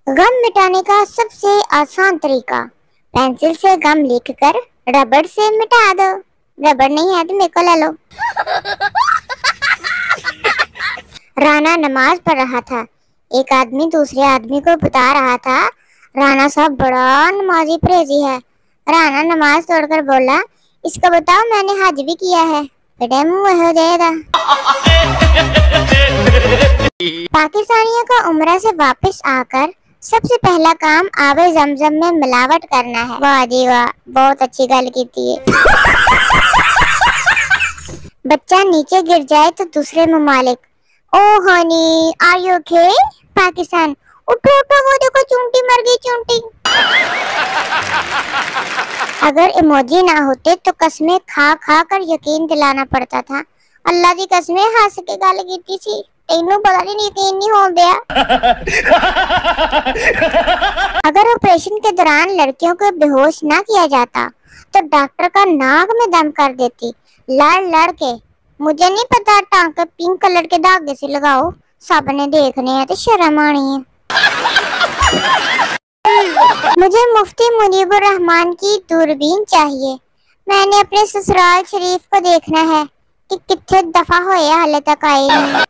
गम मिटाने का सबसे आसान तरीका, पेंसिल से गम लिखकर रबड़ से मिटा दो। रबड़ नहीं है तो मेरे को ले लो। राणा नमाज पढ़ रहा था। एक आदमी दूसरे आदमी को बता रहा था, राणा साहब बड़ा नमाजी परहेजी है। राणा नमाज तोड़कर बोला, इसको बताओ मैंने हज भी किया है। बेटे मुंह हो जाएगा। पाकिस्तानियों को उम्रा से वापस आकर सबसे पहला काम आबे जमजम में मिलावट करना है। वाह जी वाह, बहुत अच्छी गल की थी। बच्चा नीचे गिर जाए तो दूसरे ममालिक, oh honey are you okay? Pakistan, उठो उठो वो देखो चूंटी मर गई चूंटी। अगर इमोजी ना होते तो कसमें खा खा कर यकीन दिलाना पड़ता था। अल्लाह की कसमें हंस के गल की थी, तेनू पता नहीं यकीन नहीं हो गया। अगर ऑपरेशन के दौरान लड़कियों को बेहोश ना किया जाता तो डॉक्टर का नाक में दम कर देती। लड़ लड़ के, मुझे नहीं पता, टांके पिंक कलर के धागे से लगाओ, सबने देखने हैं तो शर्म आनी है। मुझे मुफ्ती मुनीबुर रहमान की दूरबीन चाहिए। मैंने अपने ससुराल शरीफ को देखना है कि कितने दफा होए हाले तक आए नहीं।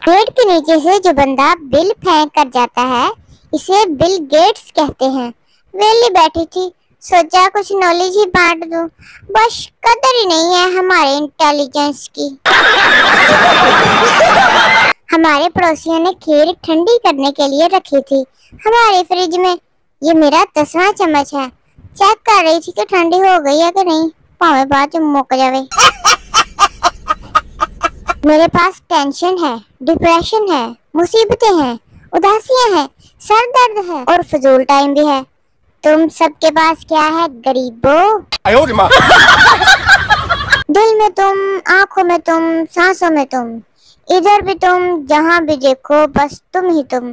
गेट के नीचे से जो बंदा बिल फेंक कर जाता है, इसे बिल गेट्स कहते हैं। वेली बैठी थी, सोचा कुछ नॉलेज ही बांट दूं, बस कदर ही नहीं है हमारे इंटेलिजेंस की। हमारे पड़ोसियों ने खीर ठंडी करने के लिए रखी थी हमारे फ्रिज में। ये मेरा 10वां चम्मच है। चेक कर रही थी कि ठंडी हो गई है कि नहीं, भावे बाद में मुक जावे। मेरे पास टेंशन है, डिप्रेशन है, मुसीबतें हैं, उदासियां हैं, सर दर्द है और फजूल टाइम भी है। तुम सबके पास क्या है गरीबों? दिल में तुम, आंखों में तुम, सांसों में तुम, इधर भी तुम, जहाँ भी देखो बस तुम ही तुम।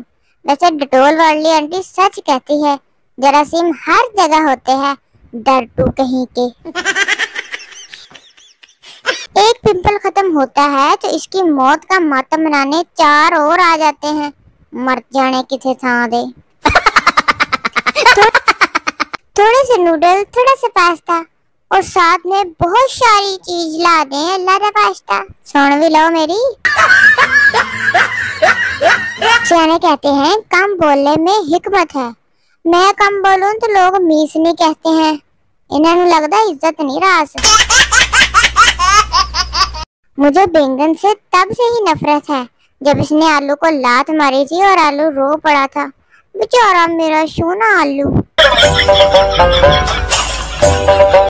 वैसे डिटोल वाली आंटी सच कहती है, जरासीम हर जगह होते हैं, डरटू कहीं के। एक पिंपल खत्म होता है तो इसकी मौत का मातम मनाने 4 और आ जाते हैं। मर जाने किसे था दे। थोड़े से नूडल, थोड़ा सा पास्ता और साथ में बहुत सारी चीज ला दें अल्लाह का वास्ता। सुन भी लो मेरी। सियाने कहते हैं कम बोलने में हिकमत है। मैं कम बोलूं तो लोग मीस नहीं कहते हैं, इन्हें लगता इज्जत नहीं रास। मुझे बैंगन से तब से ही नफरत है जब इसने आलू को लात मारी थी और आलू रो पड़ा था। बेचारा मेरा सोना आलू।